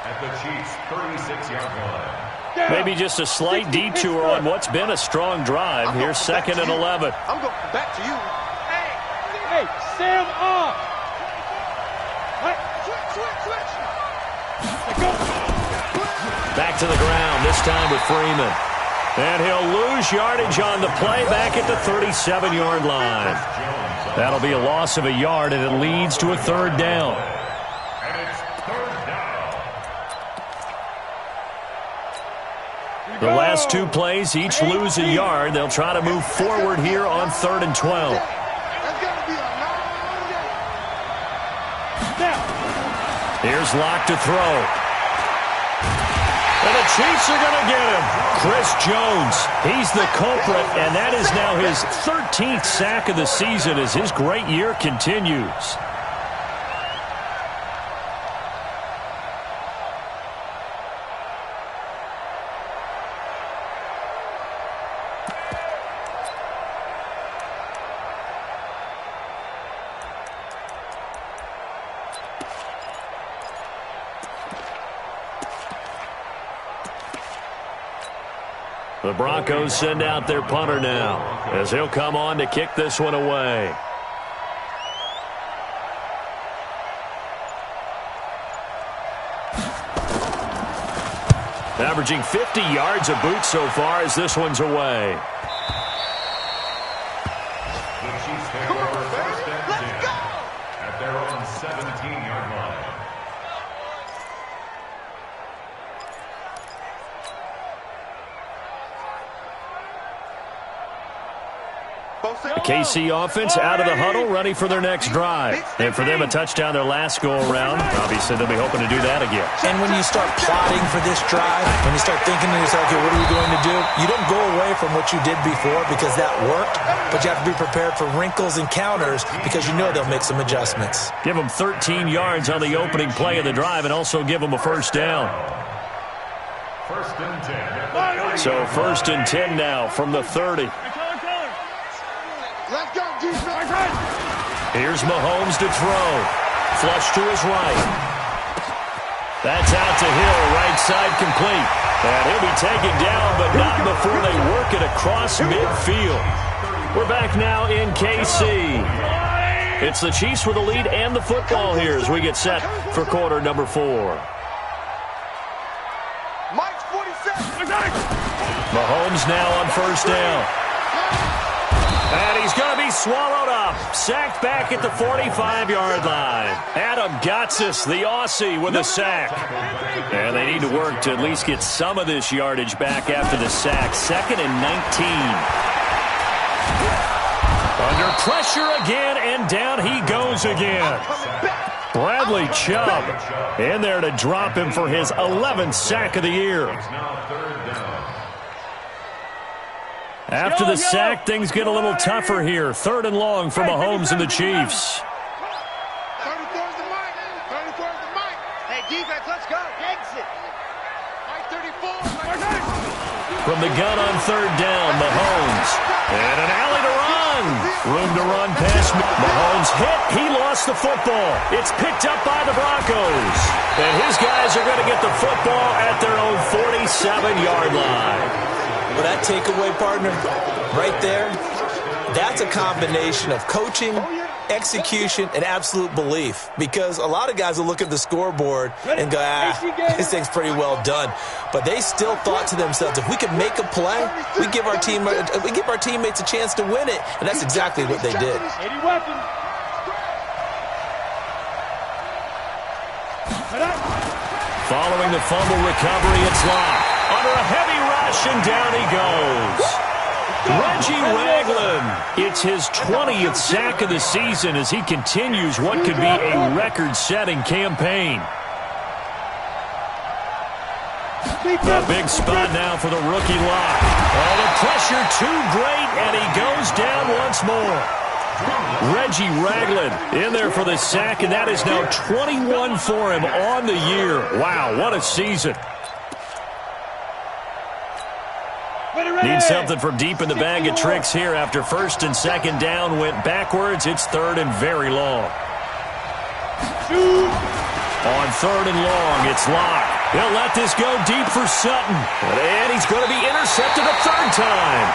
at the Chiefs' 36-yard line. Maybe just a slight detour on what's been a strong drive. Here's 2nd and 11. I'm going back to you. Hey, Sam off! Back to the ground, this time with Freeman. And he'll lose yardage on the play back at the 37-yard line. That'll be a loss of a yard, and it leads to a 3rd down. And it's 3rd down. The last 2 plays each lose a yard. They'll try to move forward here on 3rd and 12. Here's Locke to throw. And the Chiefs are going to get him. Chris Jones, he's the culprit, and that is now his 13th sack of the season as his great year continues. The Broncos send out their punter now as he'll come on to kick this one away. Averaging 50 yards a boot so far as this one's away. The Chiefs take over first and 10 at their own 17-yard line. The KC offense out of the huddle, ready for their next drive. And for them, a touchdown their last go-around. Obviously, they'll be hoping to do that again. And when you start plotting for this drive, when you start thinking to yourself, okay, what are we going to do? You don't go away from what you did before because that worked, but you have to be prepared for wrinkles and counters because you know they'll make some adjustments. Give them 13 yards on the opening play of the drive and also give them a first down. First and 10. So first and 10 now from the 30. Let's go, defense. Here's Mahomes to throw. Flush to his right. That's out to Hill, right side complete. And he'll be taken down, but not before they work it across midfield. We're back now in KC. It's the Chiefs with the lead and the football here as we get set for quarter number 4. Mike's 47. Mahomes now on first down. And he's going to be swallowed up. Sacked back at the 45-yard line. Adam Gotsis, the Aussie, with a sack. And they need to work to at least get some of this yardage back after the sack. 2nd and 19. Under pressure again, and down he goes again. Bradley Chubb in there to drop him for his 11th sack of the year. After the sack, things get a little tougher here. 3rd and long for Mahomes and the Chiefs. 34's the mic. 34's the mic. Hey, defense, let's go. Exit. Mike 34. From the gun on 3rd down, Mahomes. And an alley to run. Room to run past Mahomes. Hit. He lost the football. It's picked up by the Broncos. And his guys are going to get the football at their own 47-yard line. Well, that takeaway, partner, right there, that's a combination of coaching, execution, and absolute belief. Because a lot of guys will look at the scoreboard and go, this thing's pretty well done. But they still thought to themselves, if we could make a play, we give our teammates a chance to win it. And that's exactly what they did. 80 weapons. Following the fumble recovery, it's locked. Under a heavy rush, and down he goes. Reggie Ragland. It's his 20th sack of the season as he continues what could be a record-setting campaign. A big spot now for the rookie lock. Oh, the pressure too great, and he goes down once more. Reggie Ragland in there for the sack, and that is now 21 for him on the year. Wow, what a season. Need something from deep in the bag of tricks here after 1st and 2nd down went backwards. It's 3rd and very long. On 3rd and long, it's locked. He'll let this go deep for Sutton. And he's going to be intercepted a 3rd time.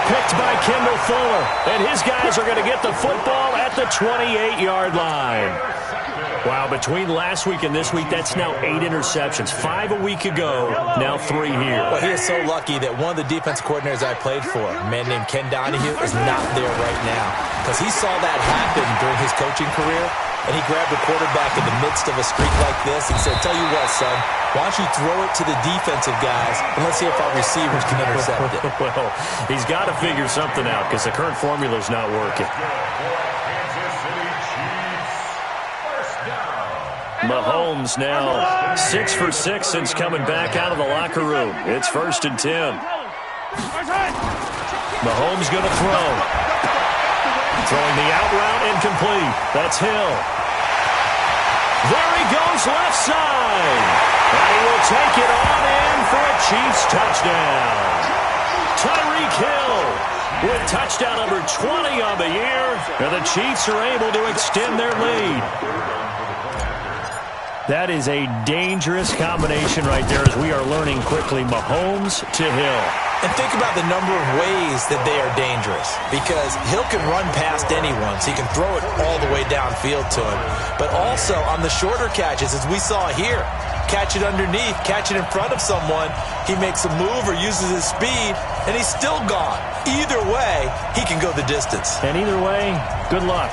Picked by Kendall Fuller. And his guys are going to get the football at the 28-yard line. Wow, between last week and this week, that's now 8 interceptions. 5 a week ago, now 3 here. Well, he is so lucky that one of the defense coordinators I played for, a man named Ken Donahue, is not there right now. Because he saw that happen during his coaching career, and he grabbed the quarterback in the midst of a streak like this and said, tell you what, son, why don't you throw it to the defensive guys, and let's see if our receivers can intercept it. Well, he's got to figure something out because the current formula's not working. Mahomes now 6 for 6 since coming back out of the locker room. It's 1st and 10. Mahomes going to throw. Throwing the out route incomplete. That's Hill. There he goes left side. And he will take it on in for a Chiefs touchdown. Tyreek Hill with touchdown number 20 on the year. And the Chiefs are able to extend their lead. That is a dangerous combination right there as we are learning quickly. Mahomes to Hill. And think about the number of ways that they are dangerous, because Hill can run past anyone, so he can throw it all the way downfield to him. But also on the shorter catches, as we saw here, catch it underneath, catch it in front of someone, he makes a move or uses his speed, and he's still gone. Either way, he can go the distance. And either way, good luck.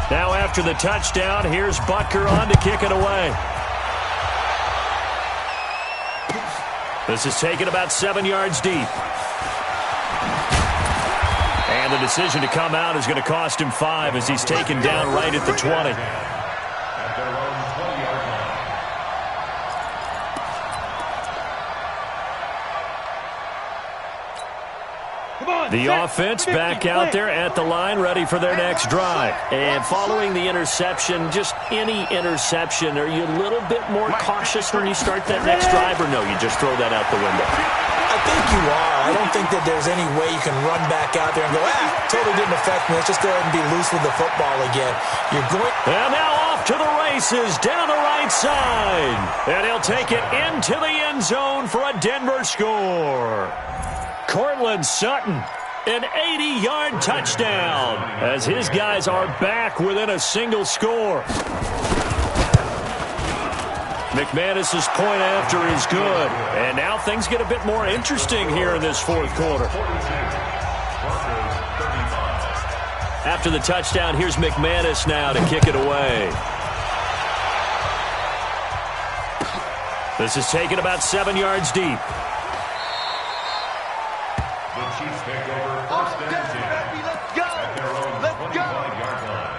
Now after the touchdown, here's Butker on to kick it away. This is taken about 7 yards deep. And the decision to come out is going to cost him 5 as he's taken down right at the 20. The offense back out there at the line, ready for their next drive. And following the interception, just any interception, are you a little bit more cautious when you start that next drive, or no, you just throw that out the window? I think you are. I don't think that there's any way you can run back out there and go, totally didn't affect me. Let's just go ahead and be loose with the football again. You're going. And now off to the races down the right side. And he'll take it into the end zone for a Denver score. Cortland Sutton, an 80-yard touchdown as his guys are back within a single score. McManus's point after is good. And now things get a bit more interesting here in this fourth quarter. After the touchdown, here's McManus now to kick it away. This is taken about 7 yards deep. The Chiefs take over 1st and 10. Let's go. At their own 25-yard line.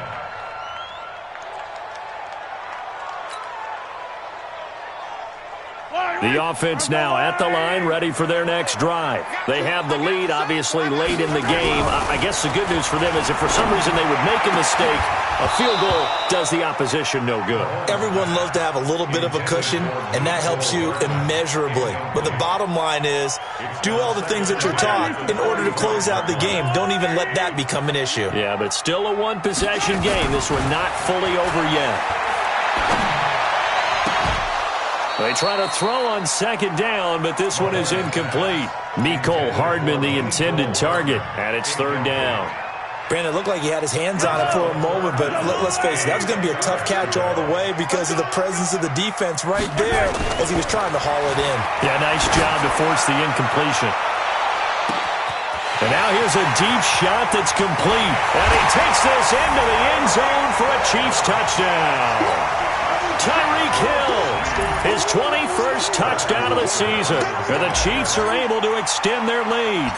The offense now at the line, ready for their next drive. They have the lead, obviously, late in the game. I guess the good news for them is if for some reason they would make a mistake, a field goal does the opposition no good. Everyone loves to have a little bit of a cushion, and that helps you immeasurably. But the bottom line is, do all the things that you're taught in order to close out the game. Don't even let that become an issue. Yeah, but still a one-possession game. This one not fully over yet. They try to throw on second down, but this one is incomplete. Mecole Hardman, the intended target, and it's 3rd down. Brandon, it looked like he had his hands on it for a moment, but let's face it, that was going to be a tough catch all the way because of the presence of the defense right there as he was trying to haul it in. Yeah, nice job to force the incompletion. And now here's a deep shot that's complete. And he takes this into the end zone for a Chiefs touchdown. Tyreek Hill, his 21st touchdown of the season. And the Chiefs are able to extend their lead.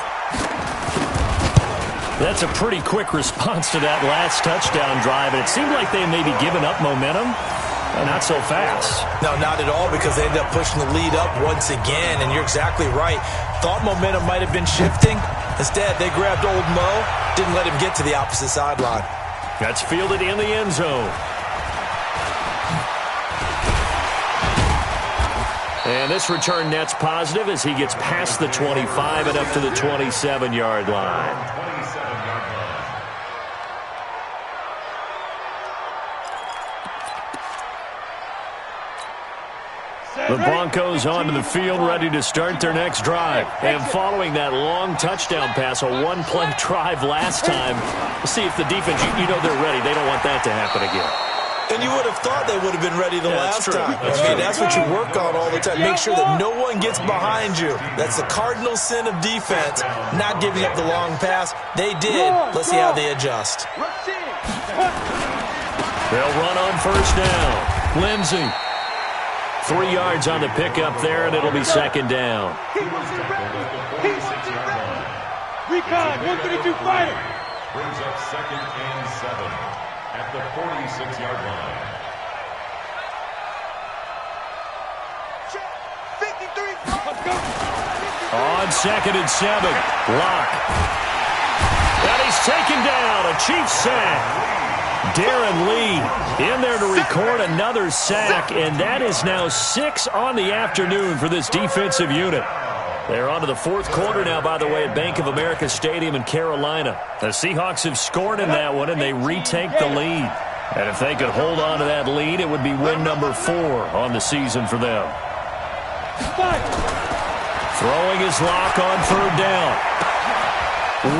That's a pretty quick response to that last touchdown drive. And it seemed like they may be giving up momentum. Not so fast. No, not at all, because they ended up pushing the lead up once again. And you're exactly right. Thought momentum might have been shifting. Instead, they grabbed old Mo, didn't let him get to the opposite sideline. That's fielded in the end zone. And this return net's positive as he gets past the 25 and up to the 27-yard line. The Broncos onto the field, ready to start their next drive. And following that long touchdown pass, a one-play drive last time, we'll see if the defense, you know they're ready. They don't want that to happen again. And you would have thought they would have been ready the last time. That's what you work on all the time. Make sure that no one gets behind you. That's the cardinal sin of defense, not giving up the long pass. They did. Let's see how they adjust. They'll run on 1st down. Lindsey 3 yards on the pickup there, and it'll be second down. Recon, 132 fighter. Brings up 2nd and 7 at the 46-yard line. 53. Let's go. On 2nd and 7, Locke. And he's taken down, a Chiefs sack. Darren Lee in there to record another sack, and that is now 6 on the afternoon for this defensive unit. They're on to the 4th quarter now, by the way, at Bank of America Stadium in Carolina. The Seahawks have scored in that one, and they retake the lead. And if they could hold on to that lead, it would be win number 4 on the season for them. Throwing his Lock on 3rd down.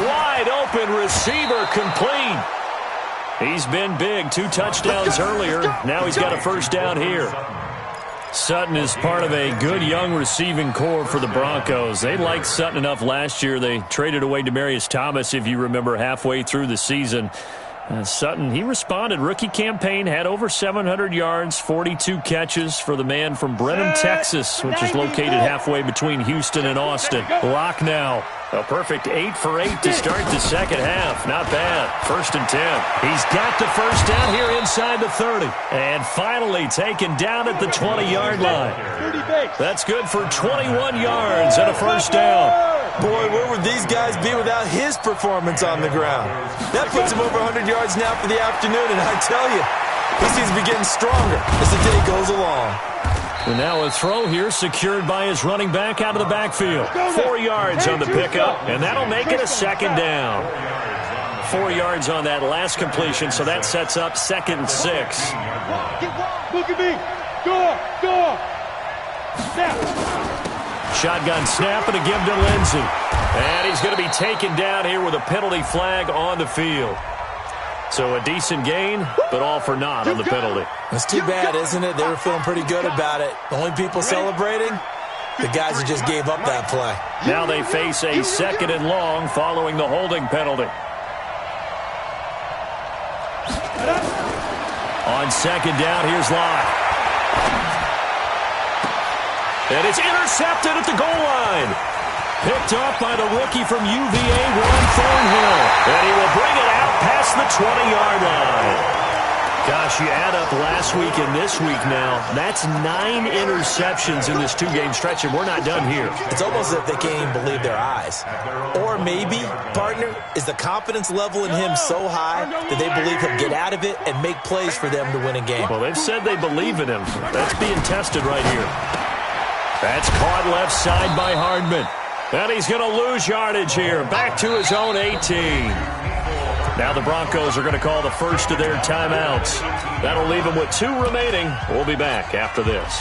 Wide open receiver complete. He's been big. 2 touchdowns earlier. Now he's got a 1st down here. Sutton is part of a good young receiving core for the Broncos. They liked Sutton enough last year. They traded away Demaryius Thomas, if you remember, halfway through the season. Sutton, he responded. Rookie campaign, had over 700 yards, 42 catches for the man from Brenham, Texas, which is located halfway between Houston and Austin. Lock now. A perfect 8 for 8 to start the second half. Not bad. 1st and 10. He's got the 1st down here inside the 30. And finally taken down at the 20-yard line. That's good for 21 yards and a 1st down. Boy, where would these guys be without his performance on the ground? That puts him over 100 yards now for the afternoon, and I tell you, he seems to be getting stronger as the day goes along. And now a throw here secured by his running back out of the backfield. 4 yards on the pickup, and that'll make it a 2nd down. 4 yards on that last completion, so that sets up 2nd and 6. Look at me. Go. Snap. Shotgun snap and a give to Lindsey. And he's going to be taken down here with a penalty flag on the field. So a decent gain, but all for naught on the penalty. It's too bad, isn't it? They were feeling pretty good about it. The only people celebrating, the guys who just gave up that play. Now they face a 2nd and long following the holding penalty. On 2nd down, here's Locke. And it's intercepted at the goal line. Picked off by the rookie from UVA, Juan Thornhill. And he will bring it out past the 20-yard line. Gosh, you add up last week and this week now, that's 9 interceptions in this 2-game stretch, and we're not done here. It's almost as if they can't even believe their eyes. Or maybe, partner, is the confidence level in him so high that they believe he'll get out of it and make plays for them to win a game. Well, they've said they believe in him. That's being tested right here. That's caught left side by Hardman. And he's going to lose yardage here. Back to his own 18. Now the Broncos are going to call the first of their timeouts. That'll leave them with 2 remaining. We'll be back after this.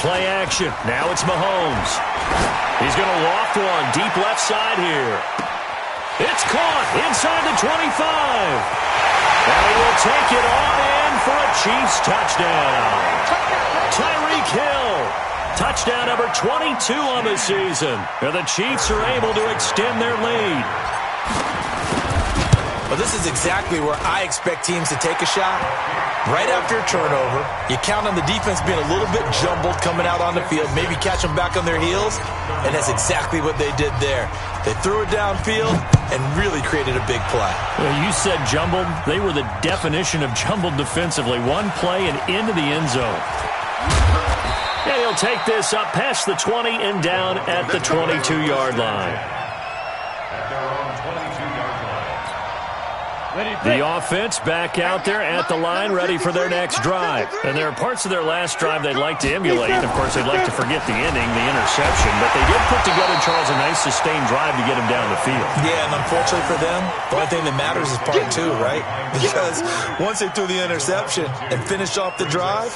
Play action. Now it's Mahomes. He's going to loft one deep left side here. It's caught inside the 25. And he will take it on in for a Chiefs touchdown. Tyreek Hill. Touchdown number 22 on the season. And the Chiefs are able to extend their lead. Well, this is exactly where I expect teams to take a shot. Right after a turnover, you count on the defense being a little bit jumbled coming out on the field, maybe catch them back on their heels, and that's exactly what they did there. They threw it downfield and really created a big play. Well, you said jumbled. They were the definition of jumbled defensively. One play and into the end zone. And he'll take this up past the 20 and down at the 22-yard line. The offense back out there at the line, ready for their next drive. And there are parts of their last drive they'd like to emulate. Of course, they'd like to forget the inning, the interception. But they did put together, Charles, a nice sustained drive to get him down the field. Yeah, and unfortunately for them, the only thing that matters is part 2, right? Because once they threw the interception and finished off the drive,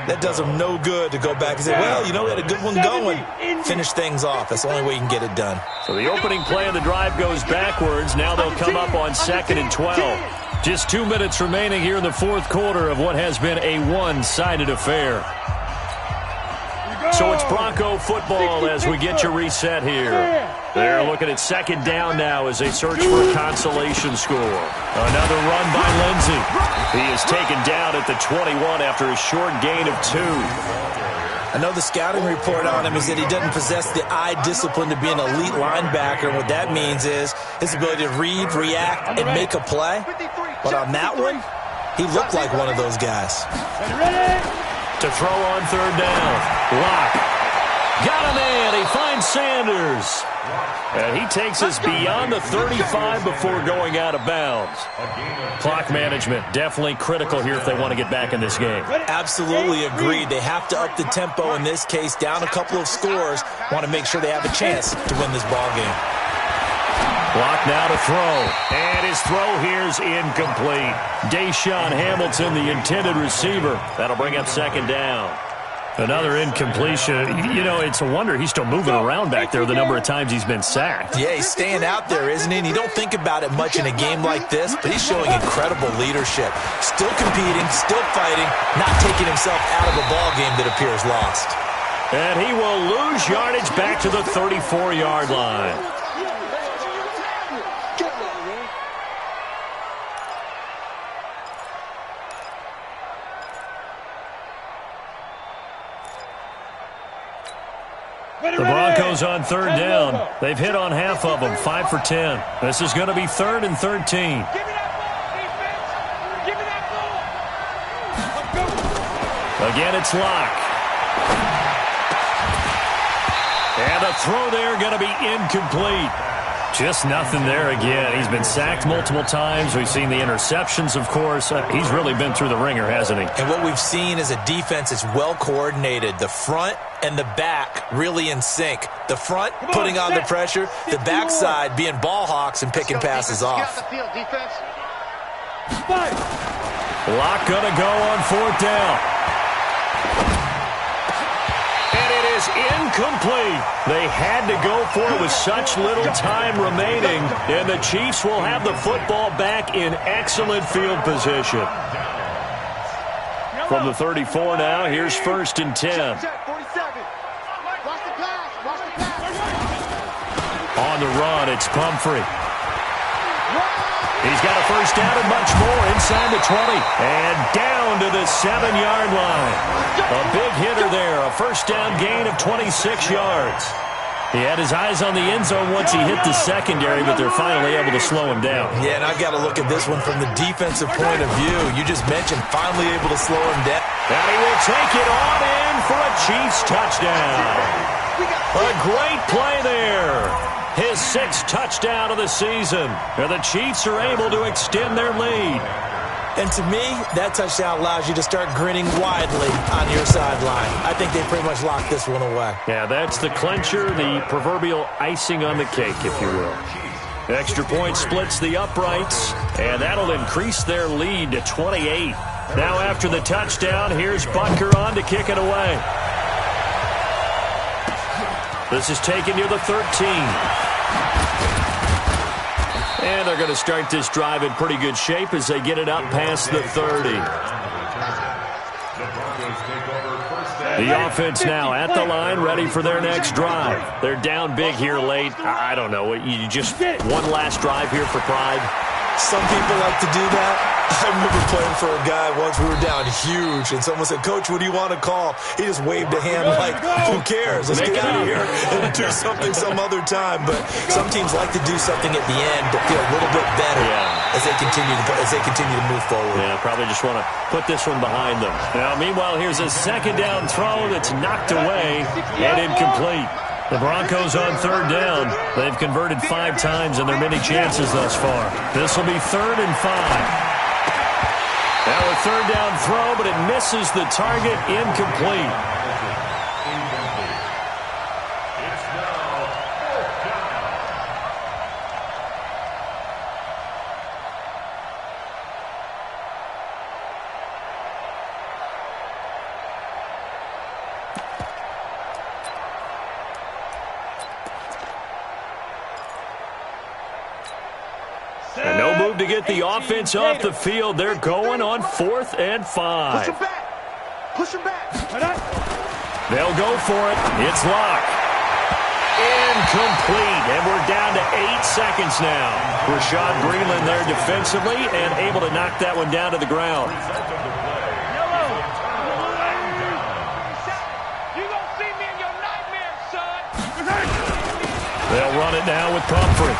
that does them no good to go back and say, well, you know, we had a good one going. Finish things off. That's the only way you can get it done. So the opening play of the drive goes backwards. Now they'll come up on 2nd and 20. 12. Just 2 minutes remaining here in the fourth quarter of what has been a one-sided affair. So it's Bronco football as we get you reset here. They're looking at second down now as they search for a consolation score. Another run by Lindsey. He is taken down at the 21 after a short gain of 2. I know the scouting report on him is that he doesn't possess the eye discipline to be an elite linebacker. And what that means is his ability to read, react, and make a play. But on that one, he looked like one of those guys. To throw on third down. Lock. Got him in. He finds Sanders. And he takes us beyond the 35 before going out of bounds. Clock management definitely critical here if they want to get back in this game. Absolutely agreed. They have to up the tempo in this case, down a couple of scores. Want to make sure they have a chance to win this ball game. Block now to throw. And his throw here is incomplete. Deshaun Hamilton, the intended receiver. That'll bring up second down. Another incompletion. You know, it's a wonder he's still moving around back there the number of times he's been sacked. Yeah, he's staying out there, isn't he? And you don't think about it much in a game like this, but he's showing incredible leadership. Still competing, still fighting, not taking himself out of a ball game that appears lost. And he will lose yardage back to the 34-yard line. The Broncos on third down. They've hit on half of them, 5 for 10. This is going to be 3rd and 13. Give me that ball, defense. Give me that ball. Again, it's Locke. And a throw there going to be incomplete. Just nothing there again. He's been sacked multiple times. We've seen the interceptions, of course. He's really been through the ringer, hasn't he? And what we've seen is a defense that's well coordinated. The front and the back really in sync. The front putting on the pressure, the backside being ball hawks and picking passes off. Locke going to go on fourth down. Incomplete. They had to go for it with such little time remaining, and the Chiefs will have the football back in excellent field position. From the 34 now, here's 1st and 10. On the run, it's Pumphrey. He's got a first down and much more inside the 20. And down to the 7-yard line. A big hitter there. A first down gain of 26 yards. He had his eyes on the end zone once he hit the secondary, but they're finally able to slow him down. Yeah, and I've got to look at this one from the defensive point of view. You just mentioned finally able to slow him down. And he will take it on in for a Chiefs touchdown. A great play there. His 6th touchdown of the season. And the Chiefs are able to extend their lead. And to me, that touchdown allows you to start grinning widely on your sideline. I think they pretty much locked this one away. Yeah, that's the clincher, the proverbial icing on the cake, if you will. Extra point splits the uprights, and that'll increase their lead to 28. Now after the touchdown, here's Butker on to kick it away. This is taken near the 13. And they're going to start this drive in pretty good shape as they get it up past the 30. The offense now at the line, ready for their next drive. They're down big here late. I don't know. You just one last drive here for pride. Some people like to do that. I remember playing for a guy once. We were down huge, and someone said, "Coach, what do you want to call?" He just waved a hand like, "Who cares? Let's get out of here and do something some other time." But some teams like to do something at the end to feel a little bit better as they continue to move forward. Yeah, probably just want to put this one behind them. Now, meanwhile, here's a second down throw that's knocked away and incomplete. The Broncos on third down. They've converted 5 times in their many chances thus far. This will be 3rd and 5. Now a third down throw, but it misses the target, incomplete. It's now 4th down. And no move to get the offense off the field. They're going on 4th and 5. Push him back. Push him back. They'll go for it. It's Locke. Incomplete, and we're down to 8 seconds now. Rashad Greenland there defensively and able to knock that one down to the ground. They'll run it now with Pumphrey.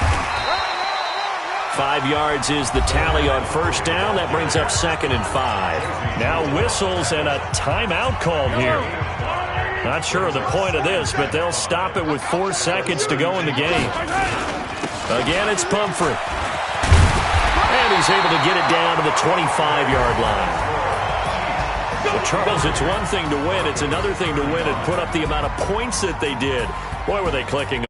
5 yards is the tally on first down. That brings up 2nd and 5. Now whistles and a timeout called here. Not sure of the point of this, but they'll stop it with 4 seconds to go in the game. Again, it's Pumphrey. And he's able to get it down to the 25-yard line. Well, Charles, it's one thing to win. It's another thing to win and put up the amount of points that they did. Boy, were they clicking.